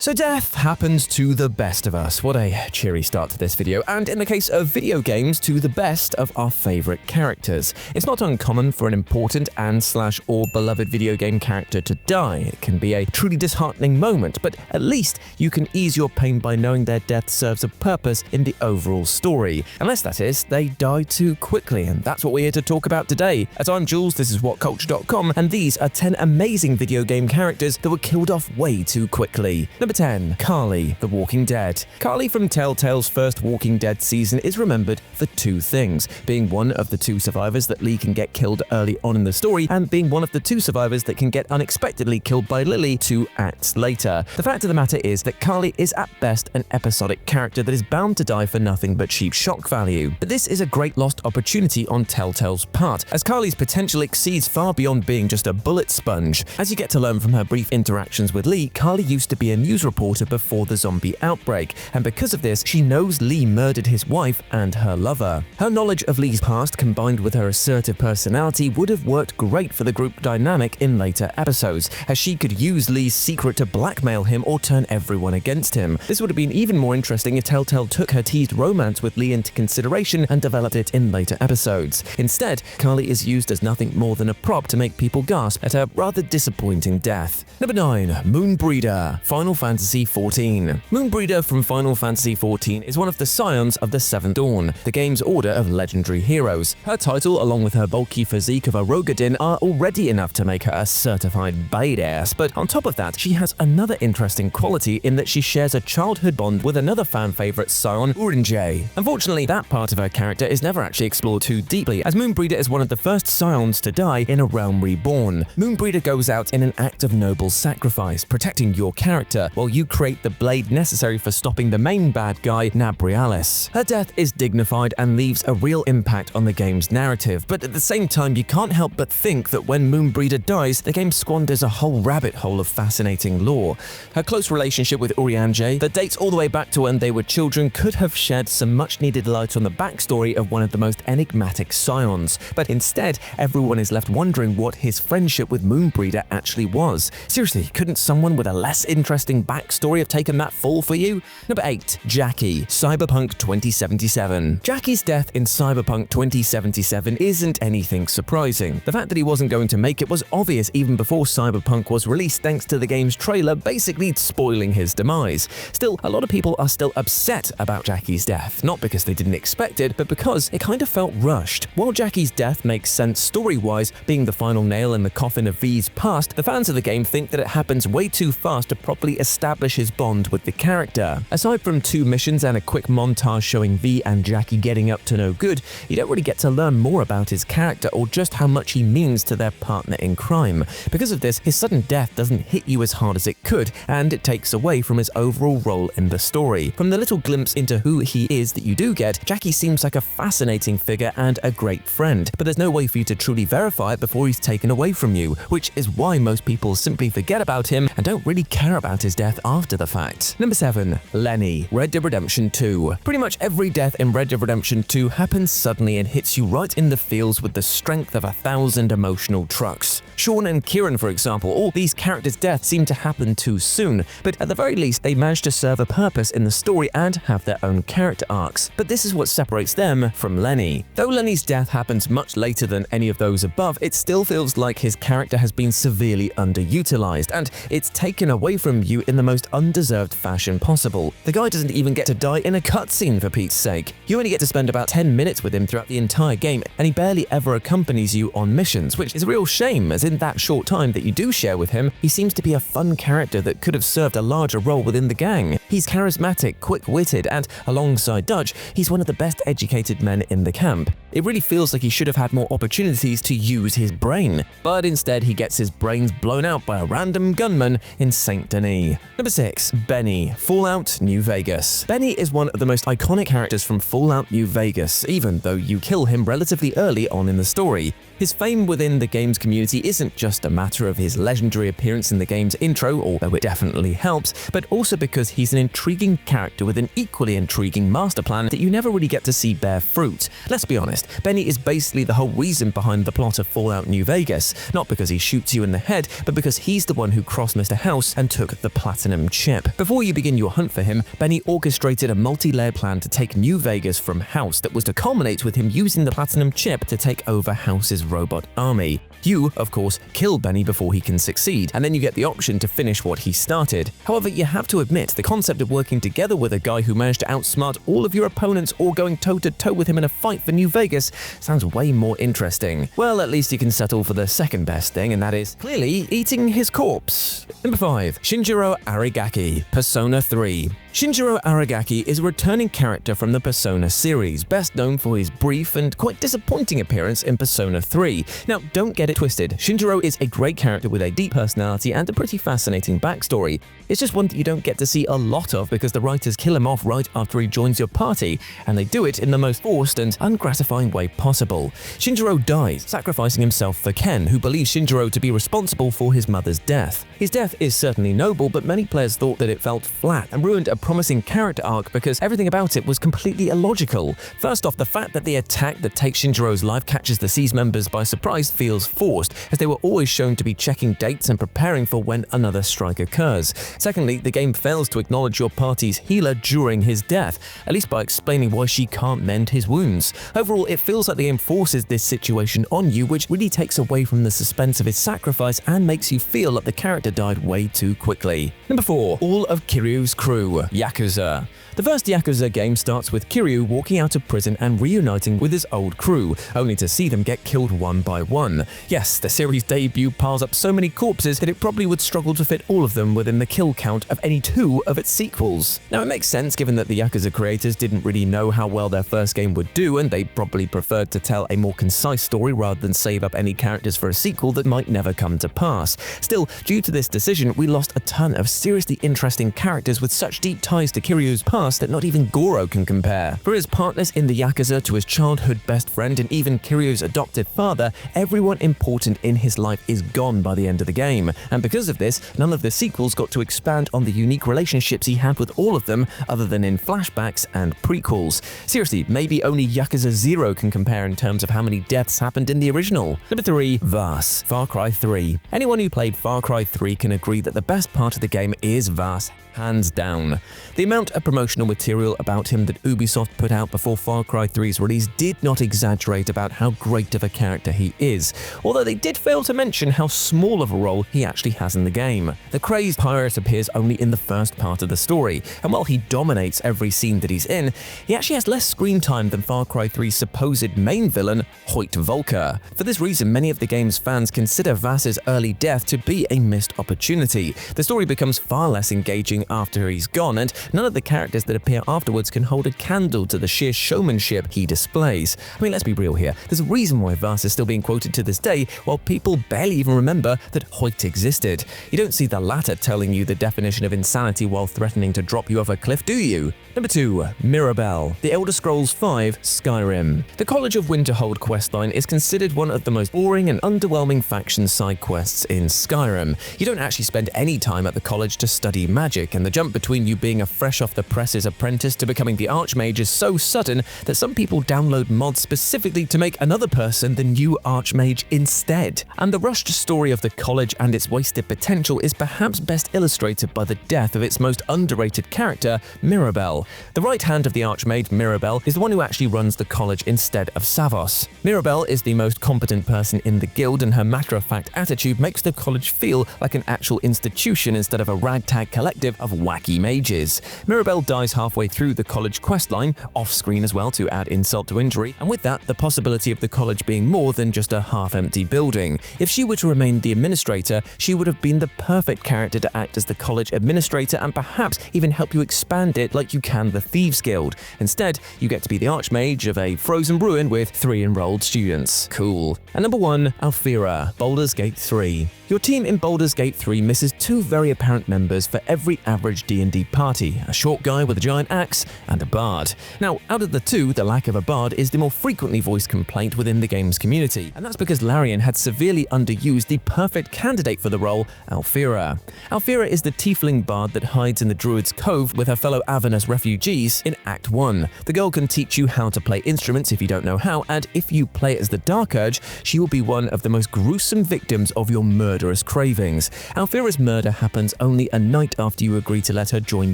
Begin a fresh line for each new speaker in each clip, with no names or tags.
So death happens to the best of us. What a cheery start to this video, and in the case of video games, to the best of our favorite characters. It's not uncommon for an important and/or beloved video game character to die. It can be a truly disheartening moment, but at least you can ease your pain by knowing their death serves a purpose in the overall story. Unless that is, they die too quickly, and that's what we're here to talk about today. As I'm Jules, this is WhatCulture.com, and these are 10 amazing video game characters that were killed off way too quickly. Number 10. Carley, The Walking Dead. Carley from Telltale's first Walking Dead season is remembered for two things: being one of the two survivors that Lee can get killed early on in the story, and being one of the two survivors that can get unexpectedly killed by Lily 2 acts later. The fact of the matter is that Carley is at best an episodic character that is bound to die for nothing but cheap shock value. But this is a great lost opportunity on Telltale's part, as Carley's potential exceeds far beyond being just a bullet sponge. As you get to learn from her brief interactions with Lee, Carley used to be a news reporter before the zombie outbreak, and because of this, she knows Lee murdered his wife and her lover. Her knowledge of Lee's past combined with her assertive personality would have worked great for the group dynamic in later episodes, as she could use Lee's secret to blackmail him or turn everyone against him. This would have been even more interesting if Telltale took her teased romance with Lee into consideration and developed it in later episodes. Instead, Carley is used as nothing more than a prop to make people gasp at her rather disappointing death. Number 9. Moenbryda, Final Fantasy XIV. Moenbryda from Final Fantasy XIV is one of the scions of the Seventh Dawn, the game's order of legendary heroes. Her title, along with her bulky physique of a Rogadin, are already enough to make her a certified badass, but on top of that, she has another interesting quality in that she shares a childhood bond with another fan favorite scion, Urinjay. Unfortunately, that part of her character is never actually explored too deeply, as Moenbryda is one of the first scions to die in A Realm Reborn. Moenbryda goes out in an act of noble sacrifice, protecting your character, while you create the blade necessary for stopping the main bad guy, Nabrialis. Her death is dignified and leaves a real impact on the game's narrative, but at the same time, you can't help but think that when Moenbryda dies, the game squanders a whole rabbit hole of fascinating lore. Her close relationship with Urianger, that dates all the way back to when they were children, could have shed some much-needed light on the backstory of one of the most enigmatic scions, but instead, everyone is left wondering what his friendship with Moenbryda actually was. Seriously, couldn't someone with a less interesting backstory have taken that fall for you? Number 8. Jackie, Cyberpunk 2077. Jackie's death in Cyberpunk 2077 isn't anything surprising. The fact that he wasn't going to make it was obvious even before Cyberpunk was released, thanks to the game's trailer basically spoiling his demise. Still, a lot of people are still upset about Jackie's death, not because they didn't expect it, but because it kind of felt rushed. While Jackie's death makes sense story-wise, being the final nail in the coffin of V's past, the fans of the game think that it happens way too fast to properly establish his bond with the character. Aside from 2 missions and a quick montage showing V and Jackie getting up to no good, you don't really get to learn more about his character or just how much he means to their partner in crime. Because of this, his sudden death doesn't hit you as hard as it could, and it takes away from his overall role in the story. From the little glimpse into who he is that you do get, Jackie seems like a fascinating figure and a great friend, but there's no way for you to truly verify it before he's taken away from you, which is why most people simply forget about him and don't really care about his death after the fact. Number 7. Lenny, Red Dead Redemption 2. Pretty much every death in Red Dead Redemption 2 happens suddenly and hits you right in the feels with the strength of 1,000 emotional trucks. Sean and Kieran, for example, all these characters' deaths seem to happen too soon, but at the very least they manage to serve a purpose in the story and have their own character arcs. But this is what separates them from Lenny. Though Lenny's death happens much later than any of those above, it still feels like his character has been severely underutilized, and it's taken away from you in the most undeserved fashion possible. The guy doesn't even get to die in a cutscene, for Pete's sake. You only get to spend about 10 minutes with him throughout the entire game, and he barely ever accompanies you on missions, which is a real shame, as in that short time that you do share with him, he seems to be a fun character that could have served a larger role within the gang. He's charismatic, quick-witted, and alongside Dutch, he's one of the best educated men in the camp. It really feels like he should have had more opportunities to use his brain, but instead he gets his brains blown out by a random gunman in Saint Denis. Number 6. Benny, Fallout New Vegas. Benny is one of the most iconic characters from Fallout New Vegas, even though you kill him relatively early on in the story. His fame within the game's community isn't just a matter of his legendary appearance in the game's intro, although it definitely helps, but also because he's an intriguing character with an equally intriguing master plan that you never really get to see bear fruit. Let's be honest, Benny is basically the whole reason behind the plot of Fallout New Vegas, not because he shoots you in the head, but because he's the one who crossed Mr. House and took the planet. platinum chip. Before you begin your hunt for him, Benny orchestrated a multi-layer plan to take New Vegas from House that was to culminate with him using the platinum chip to take over House's robot army. You, of course, kill Benny before he can succeed, and then you get the option to finish what he started. However, you have to admit, the concept of working together with a guy who managed to outsmart all of your opponents or going toe-to-toe with him in a fight for New Vegas sounds way more interesting. Well, at least you can settle for the second best thing, and that is, clearly, eating his corpse. Number 5. Shinjiro Arigaki, Persona 3. Shinjiro Arigaki is a returning character from the Persona series, best known for his brief and quite disappointing appearance in Persona 3. Now, don't get it twisted, Shinjiro is a great character with a deep personality and a pretty fascinating backstory. It's just one that you don't get to see a lot of because the writers kill him off right after he joins your party, and they do it in the most forced and ungratifying way possible. Shinjiro dies, sacrificing himself for Ken, who believes Shinjiro to be responsible for his mother's death. His death is certainly noble, but many players thought that it felt flat and ruined a promising character arc because everything about it was completely illogical. First off, the fact that the attack that takes Shinjiro's life catches the C's members by surprise feels forced, as they were always shown to be checking dates and preparing for when another strike occurs. Secondly, the game fails to acknowledge your party's healer during his death, at least by explaining why she can't mend his wounds. Overall, it feels like the game forces this situation on you, which really takes away from the suspense of his sacrifice and makes you feel that the character died way too quickly. Number 4. All of Kiryu's crew, Yakuza. The first Yakuza game starts with Kiryu walking out of prison and reuniting with his old crew, only to see them get killed one by one. Yes, the series' debut piles up so many corpses that it probably would struggle to fit all of them within the kill count of any 2 of its sequels. Now, it makes sense given that the Yakuza creators didn't really know how well their first game would do, and they probably preferred to tell a more concise story rather than save up any characters for a sequel that might never come to pass. Still, due to this decision, we lost a ton of seriously interesting characters with such deep ties to Kiryu's past that not even Goro can compare. For his partners in the Yakuza to his childhood best friend and even Kiryu's adoptive father, everyone important in his life is gone by the end of the game. And because of this, none of the sequels got to expand on the unique relationships he had with all of them other than in flashbacks and prequels. Seriously, maybe only Yakuza 0 can compare in terms of how many deaths happened in the original. Number 3. Vaas, Far Cry 3. Anyone who played Far Cry 3 can agree that the best part of the game is Vaas, hands down. The amount of promotional material about him that Ubisoft put out before Far Cry 3's release did not exaggerate about how great of a character he is, although they did fail to mention how small of a role he actually has in the game. The crazed pirate appears only in the first part of the story, and while he dominates every scene that he's in, he actually has less screen time than Far Cry 3's supposed main villain, Hoyt Volker. For this reason, many of the game's fans consider Vaas's early death to be a missed opportunity. The story becomes far less engaging after he's gone, and none of the characters that appear afterwards can hold a candle to the sheer showmanship he displays. I mean, let's be real here. There's a reason why Vaas is still being quoted to this day, while people barely even remember that Hoyt existed. You don't see the latter telling you the definition of insanity while threatening to drop you off a cliff, do you? Number 2. Mirabelle, The Elder Scrolls V Skyrim. The College of Winterhold questline is considered one of the most boring and underwhelming faction side quests in Skyrim. You don't actually spend any time at the college to study magic, and the jump between you being a fresh-off-the-presses apprentice to becoming the Archmage is so sudden that some people download mods specifically to make another person the new Archmage instead. And the rushed story of the college and its wasted potential is perhaps best illustrated by the death of its most underrated character, Mirabelle. The right hand of the Archmage, Mirabelle, is the one who actually runs the college instead of Savos. Mirabelle is the most competent person in the guild, and her matter-of-fact attitude makes the college feel like an actual institution instead of a ragtag collective of wacky mages. Mirabelle dies halfway through the college questline, off-screen as well to add insult to injury, and with that, the possibility of the college being more than just a half-empty building. If she were to remain the administrator, she would have been the perfect character to act as the college administrator and perhaps even help you expand it like you can the Thieves Guild. Instead, you get to be the Archmage of a frozen ruin with 3 enrolled students. Cool. And number 1, Alfira, Baldur's Gate 3. Your team in Baldur's Gate 3 misses 2 very apparent members for every average D&D party party, a short guy with a giant axe, and a bard. Now, out of the two, the lack of a bard is the more frequently voiced complaint within the game's community, and that's because Larian had severely underused the perfect candidate for the role, Alfira. Alfira is the tiefling bard that hides in the Druid's Cove with her fellow Avernus refugees in Act 1. The girl can teach you how to play instruments if you don't know how, and if you play as the Dark Urge, she will be one of the most gruesome victims of your murderous cravings. Alfira's murder happens only a night after you agree to let her join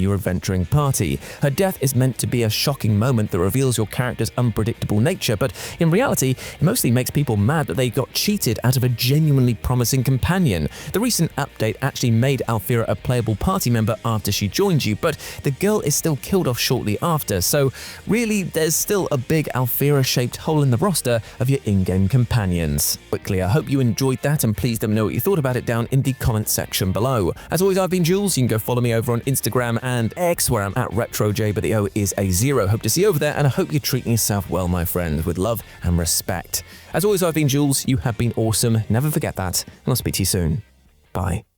your adventuring party. Her death is meant to be a shocking moment that reveals your character's unpredictable nature, but in reality, it mostly makes people mad that they got cheated out of a genuinely promising companion. The recent update actually made Alfira a playable party member after she joined you, but the girl is still killed off shortly after, so really there's still a big Alfira-shaped hole in the roster of your in-game companions. Quickly, I hope you enjoyed that, and please let me know what you thought about it down in the comments section below. As always, I've been Jules. You can go follow me over on Instagram and X, where I'm at RetroJ, but the O is a 0. Hope to see you over there, and I hope you're treating yourself well, my friends, with love and respect. As always, I've been Jules. You have been awesome. Never forget that, and I'll speak to you soon. Bye.